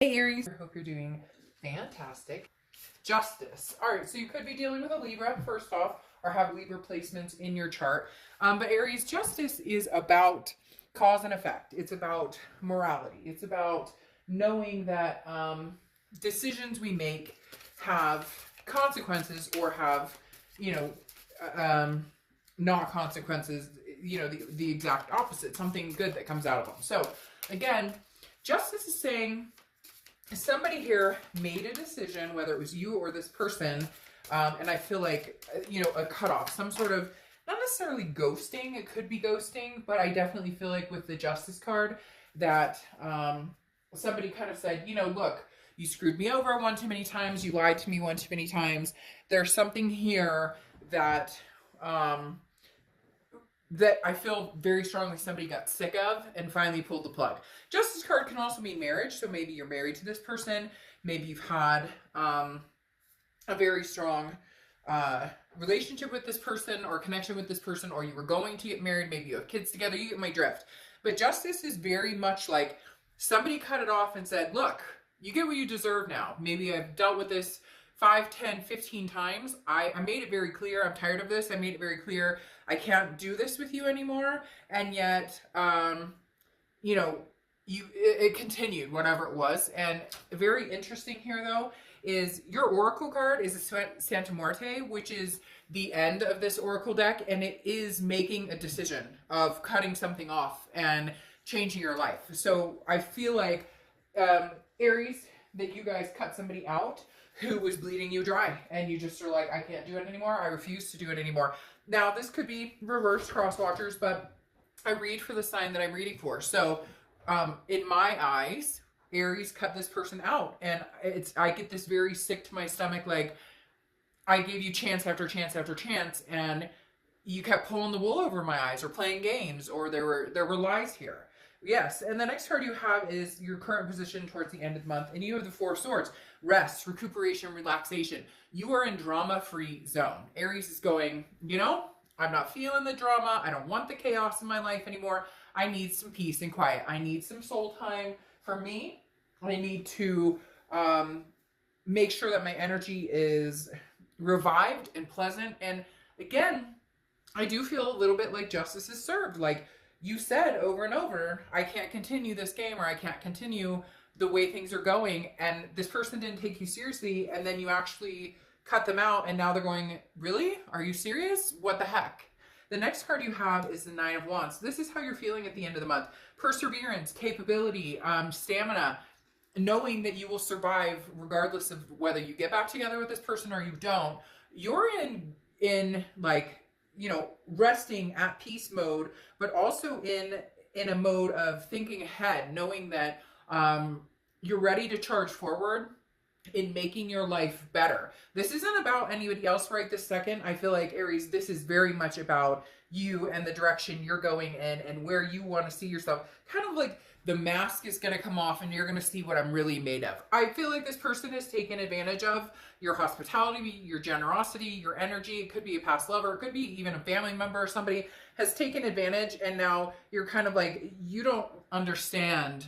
Hey Aries, I hope you're doing fantastic. Justice. All right, so you could be dealing with a Libra first off, or have Libra placements in your chart. But Aries, justice is about cause and effect. It's about morality. It's about knowing that decisions we make have consequences or have, you know, not consequences. You know, the exact opposite. Something good that comes out of them. So again, justice is saying somebody here made a decision, whether it was you or this person, and I feel like, you know, a cutoff, some sort of, not necessarily ghosting, it could be ghosting, but I definitely feel like with the Justice card that somebody kind of said, you know, look, you screwed me over one too many times, you lied to me one too many times, there's something here that that I feel very strongly somebody got sick of and finally pulled the plug. Justice card can also mean marriage. So maybe you're married to this person. Maybe you've had a very strong relationship with this person or connection with this person, or you were going to get married. Maybe you have kids together. You get my drift. But justice is very much like somebody cut it off and said, look, you get what you deserve now. Maybe I've dealt with this 5, 10, 15 times. I made it very clear. I'm tired of this. I made it very clear. I can't do this with you anymore. And yet, you know, it continued, whatever it was. And very interesting here, though, is your Oracle card is a Santa Muerte, which is the end of this Oracle deck. And it is making a decision of cutting something off and changing your life. So I feel like, Aries, that you guys cut somebody out who was bleeding you dry, and you just are like, I can't do it anymore. I refuse to do it anymore. Now, this could be reverse cross watchers, but I read for the sign that I'm reading for. So, in my eyes, Aries cut this person out, and I get this very sick to my stomach, like, I gave you chance after chance after chance, and you kept pulling the wool over my eyes, or playing games, or there were lies here. Yes, and the next card you have is your current position towards the end of the month, and you have the Four of Swords. Rest, recuperation, relaxation. You are in drama-free zone. Aries is going, you know, I'm not feeling the drama. I don't want the chaos in my life anymore. I need some peace and quiet. I need some soul time for me. I need to make sure that my energy is revived and pleasant. And again, I do feel a little bit like justice is served. Like, you said over and over, I can't continue this game, or I can't continue the way things are going, and this person didn't take you seriously, and then you actually cut them out, and now they're going, really? Are you serious? What the heck? The next card you have is the Nine of Wands. This is how you're feeling at the end of the month. Perseverance, capability, stamina, knowing that you will survive regardless of whether you get back together with this person or you don't. You're in like, you know, resting at peace mode, but also in a mode of thinking ahead, knowing that you're ready to charge forward in making your life better. This isn't about anybody else right this second. I feel like, Aries, this is very much about you and the direction you're going in and where you want to see yourself. Kind of like the mask is going to come off and you're going to see what I'm really made of. I feel like this person has taken advantage of your hospitality, your generosity, your energy. It could be a past lover. It could be even a family member or somebody has taken advantage, and now you're kind of like, you don't understand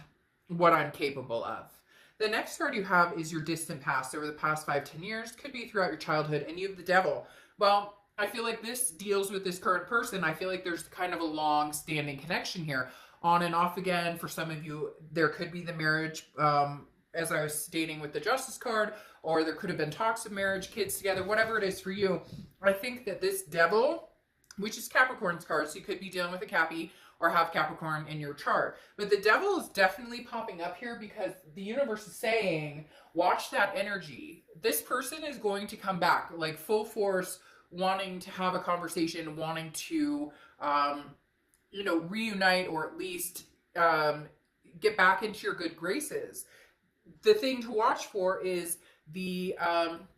what I'm capable of. The next card you have is your distant past, over the past 5, 10 years. Could be throughout your childhood, and you have the Devil. Well, I feel like this deals with this current person. I feel like there's kind of a long-standing connection here. On and off again. For some of you, there could be the marriage, as I was stating with the Justice card, or there could have been talks of marriage, kids together, whatever it is for you. I think that this Devil, which is Capricorn's card, so you could be dealing with a Cappy or have Capricorn in your chart. But the Devil is definitely popping up here because the universe is saying, watch that energy. This person is going to come back, like full force, wanting to have a conversation, wanting to, you know, reunite, or at least get back into your good graces. The thing to watch for is the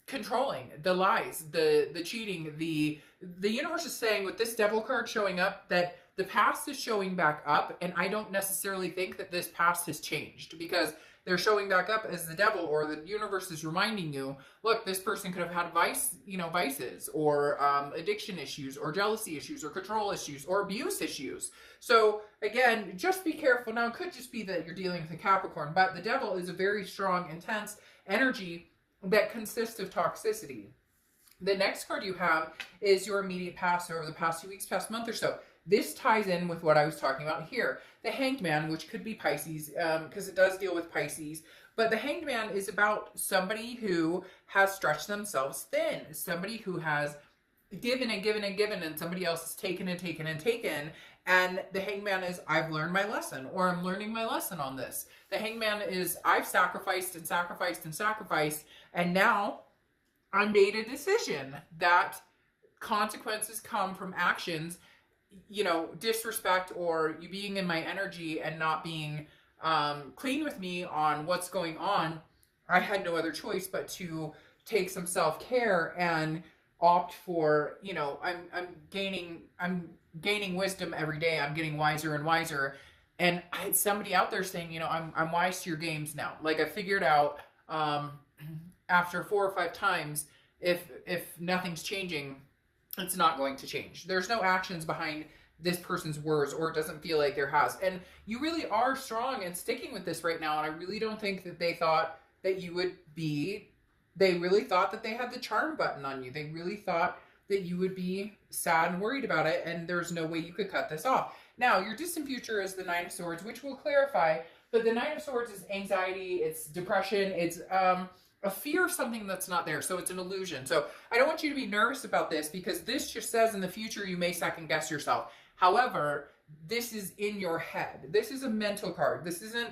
controlling, the lies, the cheating. The universe is saying with this Devil card showing up that the past is showing back up, and I don't necessarily think that this past has changed, because they're showing back up as the devil, or the universe is reminding you, look, this person could have had vices, or addiction issues, or jealousy issues, or control issues, or abuse issues. So again, just be careful. Now, it could just be that you're dealing with a Capricorn, but the devil is a very strong, intense energy that consists of toxicity. The next card you have is your immediate past, over the past few weeks, past month or so. This ties in with what I was talking about here. The Hanged Man, which could be Pisces, because it does deal with Pisces. But the Hanged Man is about somebody who has stretched themselves thin. Somebody who has given and given and given, and somebody else has taken and taken and taken. And the Hanged Man is, I've learned my lesson, or I'm learning my lesson on this. The Hanged Man is, I've sacrificed and sacrificed and sacrificed, and now I made a decision that consequences come from actions, disrespect, or you being in my energy and not being clean with me on what's going on. I had no other choice but to take some self-care and opt for, I'm gaining wisdom every day. I'm getting wiser and wiser. And I had somebody out there saying, I'm wise to your games now. Like, I figured out after 4 or 5 times, if nothing's changing, it's not going to change. There's no actions behind this person's words, or it doesn't feel like there has. And you really are strong and sticking with this right now. And I really don't think that they thought that you would be, they really thought that they had the charm button on you. They really thought that you would be sad and worried about it, and there's no way you could cut this off. Now, your distant future is the Nine of Swords, which we'll clarify, but the Nine of Swords is anxiety, it's depression, it's a fear of something that's not there, so it's an illusion. So I don't want you to be nervous about this, because this just says in the future you may second guess yourself. However, this is in your head. This is a mental card. This isn't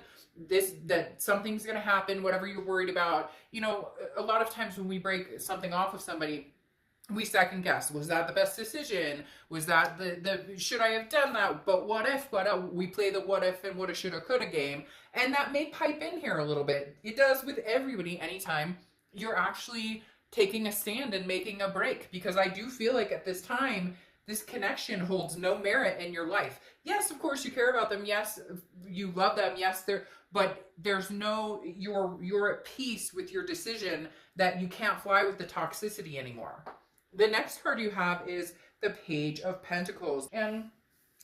that something's going to happen, whatever you're worried about. A lot of times when we break something off of somebody, we second guess. Was that the best decision? Was that should I have done that? But what if? But we play the what if and woulda, shoulda, coulda game. And that may pipe in here a little bit. It does with everybody anytime you're actually taking a stand and making a break. Because I do feel like at this time, this connection holds no merit in your life. Yes, of course you care about them. Yes, you love them. Yes, but there's no, you're at peace with your decision that you can't fly with the toxicity anymore. The next card you have is the Page of Pentacles. And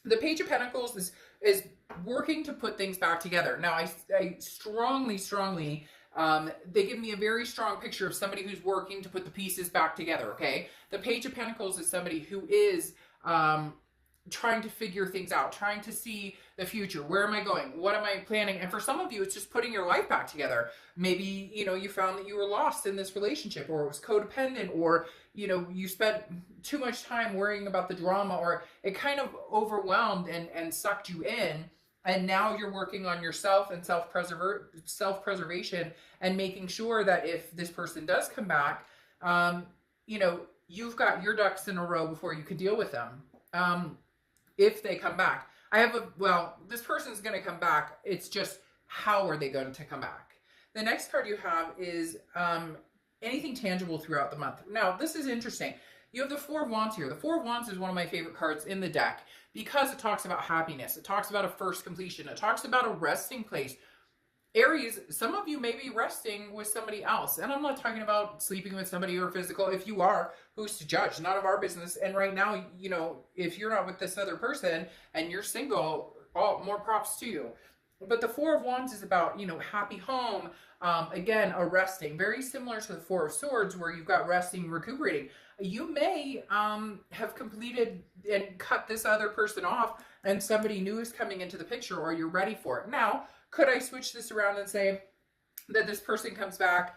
the Page of Pentacles is working to put things back together. Now, I strongly, they give me a very strong picture of somebody who's working to put the pieces back together, okay? The Page of Pentacles is somebody who is trying to figure things out, trying to see the future. Where am I going? What am I planning? And for some of you, it's just putting your life back together. Maybe, you found that you were lost in this relationship, or it was codependent, or, you spent too much time worrying about the drama, or it kind of overwhelmed and sucked you in. And now you're working on yourself and self-preservation and making sure that if this person does come back, you've got your ducks in a row before you can deal with them. If they come back. This person's going to come back. It's just, how are they going to come back? The next card you have is anything tangible throughout the month. Now, this is interesting. You have the Four of Wands here. The Four of Wands is one of my favorite cards in the deck because it talks about happiness. It talks about a first completion. It talks about a resting place. Aries, some of you may be resting with somebody else. And I'm not talking about sleeping with somebody or physical. If you are, who's to judge? None of our business. And right now, if you're not with this other person and you're single, more props to you. But the Four of Wands is about, happy home. Again, a resting. Very similar to the Four of Swords, where you've got resting, recuperating. You may have completed and cut this other person off, and somebody new is coming into the picture, or you're ready for it. Now, could I switch this around and say that this person comes back,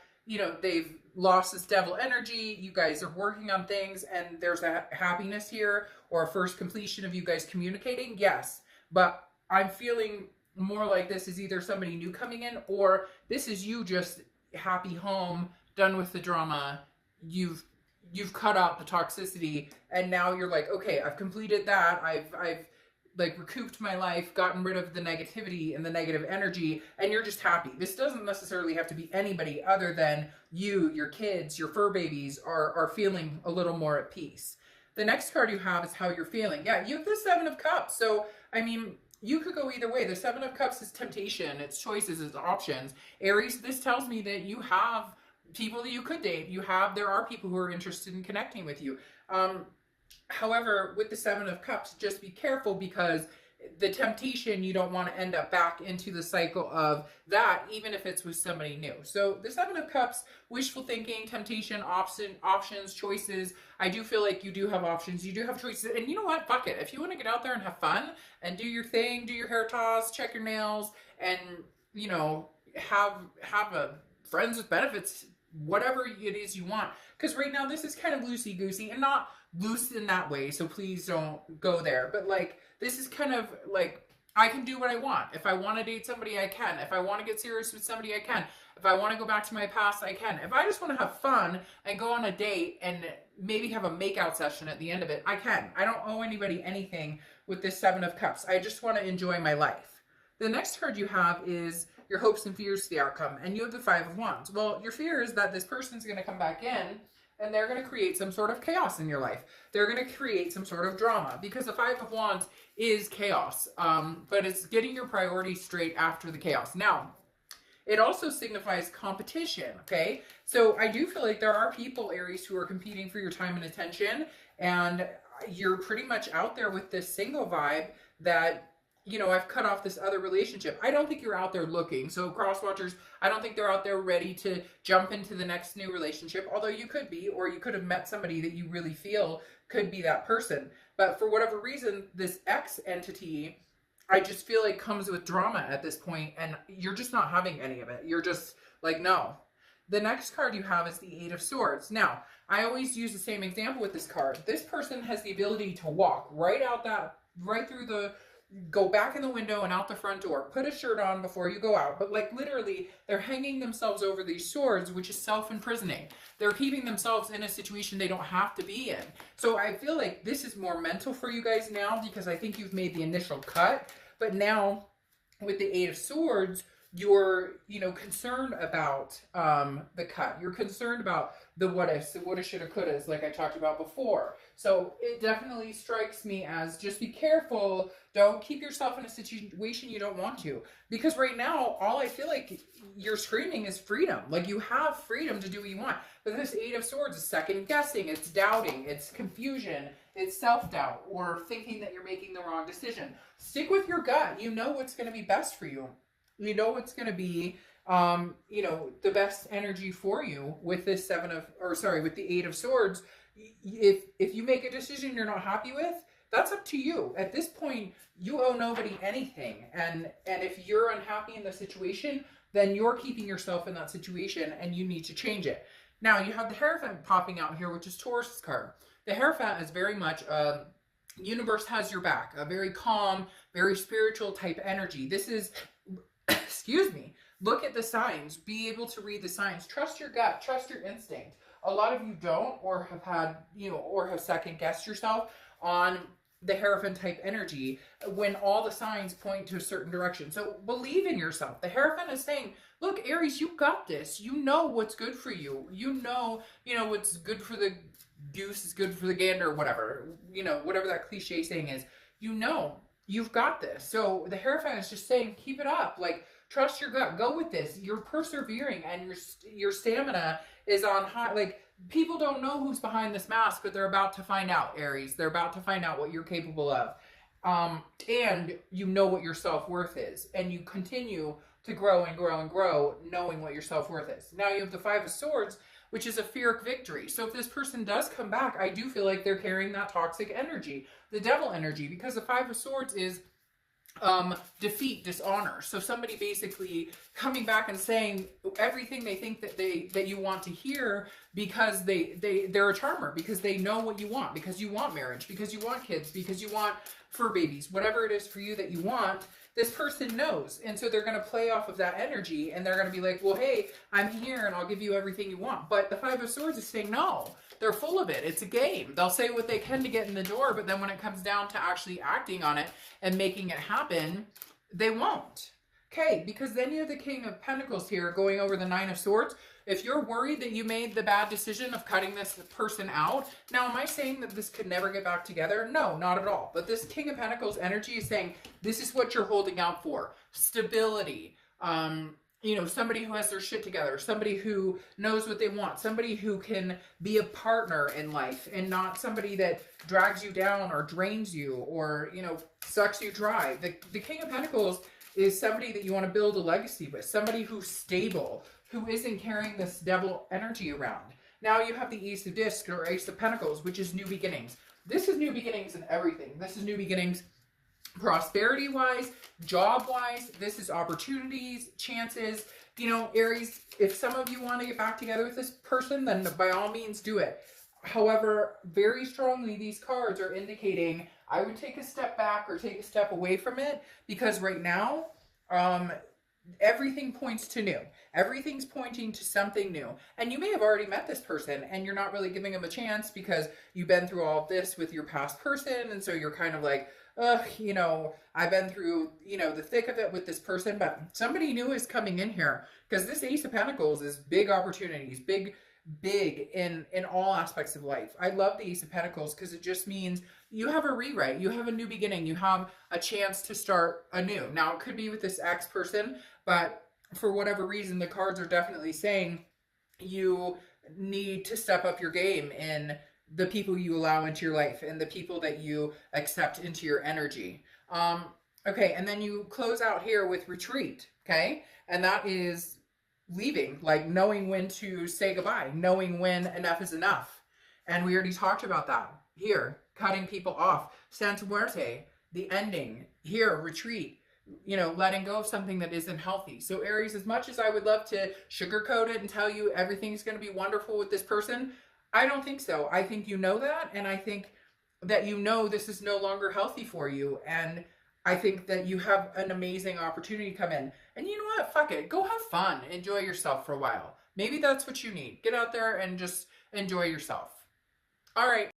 they've lost this devil energy, you guys are working on things, and there's a happiness here, or a first completion of you guys communicating? Yes. But I'm feeling more like this is either somebody new coming in, or this is you just happy home, done with the drama, you've cut out the toxicity, and now you're like, okay, I've completed that, I've like recouped my life, gotten rid of the negativity and the negative energy, and you're just happy. This doesn't necessarily have to be anybody other than you, your kids, your fur babies are feeling a little more at peace. The next card you have is how you're feeling. Yeah, you have the Seven of Cups. So, I mean, you could go either way. The Seven of Cups is temptation, it's choices, it's options. Aries, this tells me that you have people that you could date. There are people who are interested in connecting with you. However, with the Seven of Cups, just be careful, because the temptation, you don't want to end up back into the cycle of that, even if it's with somebody new. So the Seven of Cups, wishful thinking, temptation, options, choices. I do feel like you do have options, you do have choices, and you know what? Fuck it. If you want to get out there and have fun and do your thing, do your hair toss, check your nails, and you know, have a friends with benefits, whatever it is you want. Because right now this is kind of loosey-goosey, and not loose in that way, so please don't go there. But like, this is kind of like, I can do what I want. If I want to date somebody, I can. If I want to get serious with somebody, I can. If I want to go back to my past, I can. If I just want to have fun and go on a date and maybe have a makeout session at the end of it, I can. I don't owe anybody anything with this Seven of Cups. I just want to enjoy my life. The next card you have is your hopes and fears to the outcome, and you have the Five of Wands. Well, your fear is that this person's going to come back in and they're going to create some sort of chaos in your life. They're going to create some sort of drama, because the Five of Wands is chaos, but it's getting your priorities straight after the chaos. Now, it also signifies competition, okay? So I do feel like there are people, Aries, who are competing for your time and attention, and you're pretty much out there with this single vibe that, you know, I've cut off this other relationship. I don't think you're out there looking. So cross-watchers, I don't think they're out there ready to jump into the next new relationship, although you could be, or you could have met somebody that you really feel could be that person. But for whatever reason, this X entity, I just feel like comes with drama at this point, and you're just not having any of it. You're just like, no. The next card you have is the Eight of Swords. Now, I always use the same example with this card. This person has the ability to walk right through the, go back in the window and out the front door, put a shirt on before you go out. But like, literally, they're hanging themselves over these swords, which is self-imprisoning. They're keeping themselves in a situation they don't have to be in. So I feel like this is more mental for you guys now, because I think you've made the initial cut. But now with the Eight of Swords, you're, you know, concerned about the cut. You're concerned about the what ifs, the woulda, shoulda, couldas, like I talked about before. So it definitely strikes me as, just be careful. Don't keep yourself in a situation you don't want to. Because right now, all I feel like you're screaming is freedom. Like, you have freedom to do what you want. But this Eight of Swords is second guessing, it's doubting, it's confusion, it's self-doubt, or thinking that you're making the wrong decision. Stick with your gut. You know what's going to be best for you. You know what's going to be, you know, the best energy for you with this with the Eight of Swords. If you make a decision you're not happy with, that's up to you. At this point, you owe nobody anything. And if you're unhappy in the situation, then you're keeping yourself in that situation and you need to change it. Now, you have the Hierophant popping out here, which is Taurus's card. The Hierophant is very much universe has your back, a very calm, very spiritual type energy. This is, excuse me, look at the signs, be able to read the signs, trust your gut, trust your instinct. A lot of you don't, or have had, you know, or have second guessed yourself on the Hierophant type energy when all the signs point to a certain direction. So believe in yourself. The Hierophant is saying, look, Aries, you got this. You know what's good for you. You know what's good for the goose is good for the gander, whatever, you know, whatever that cliche saying is, you know, you've got this. So the Hierophant is just saying, keep it up. Like, trust your gut, go with this. You're persevering, and your stamina is on high. Like, people don't know who's behind this mask, but they're about to find out, Aries. They're about to find out what you're capable of. And you know what your self-worth is, and you continue to grow and grow and grow, knowing what your self-worth is. Now you have the Five of Swords, which is a Pyrrhic victory. So if this person does come back, I do feel like they're carrying that toxic energy, the devil energy, because the Five of Swords is defeat, dishonor. So somebody basically coming back and saying everything they think that you want to hear, because they're a charmer, because they know what you want, because you want marriage, because you want kids, because you want fur babies, whatever it is for you that you want. This person knows, and so they're going to play off of that energy, and they're going to be like, well, hey, I'm here and I'll give you everything you want. But the Five of Swords is saying, no, they're full of it. It's a game. They'll say what they can to get in the door, but then when it comes down to actually acting on it and making it happen, they won't. Okay, because then you have the King of Pentacles here going over the Nine of Swords. if you're worried that you made the bad decision of cutting this person out, now am I saying that this could never get back together? No, not at all. But this King of Pentacles energy is saying this is what you're holding out for. Stability. You know, somebody who has their shit together, somebody who knows what they want, somebody who can be a partner in life and not somebody that drags you down or drains you or, you know, sucks you dry. The King of Pentacles is somebody that you want to build a legacy with, somebody who's stable, who isn't carrying this devil energy around. Now you have the Ace of Discs or Ace of Pentacles, which is new beginnings. This is new beginnings in everything. This is new beginnings prosperity-wise, job-wise. This is opportunities, chances. You know, Aries, if some of you want to get back together with this person, then by all means do it. However, very strongly, these cards are indicating I would take a step back or take a step away from it, because right now, everything points to new. Everything's pointing to something new. And you may have already met this person and you're not really giving them a chance because you've been through all of this with your past person. And so you're kind of like, you know, I've been through, you know, the thick of it with this person, but somebody new is coming in here, because this Ace of Pentacles is big opportunities, big in all aspects of life. I love the Ace of Pentacles because it just means you have a rewrite, you have a new beginning, you have a chance to start anew. Now, it could be with this ex person, but for whatever reason, the cards are definitely saying you need to step up your game in the people you allow into your life and the people that you accept into your energy. Okay, and then you close out here with retreat, okay? And that is leaving, like knowing when to say goodbye, knowing when enough is enough. And we already talked about that here, cutting people off. Santa Muerte, the ending. Here, retreat, you know, letting go of something that isn't healthy. So Aries, as much as I would love to sugarcoat it and tell you everything's going to be wonderful with this person, I don't think so. I think you know that, and I think that you know this is no longer healthy for you, and I think that you have an amazing opportunity come in. And you know what? Fuck it. Go have fun. Enjoy yourself for a while. Maybe that's what you need. Get out there and just enjoy yourself. All right.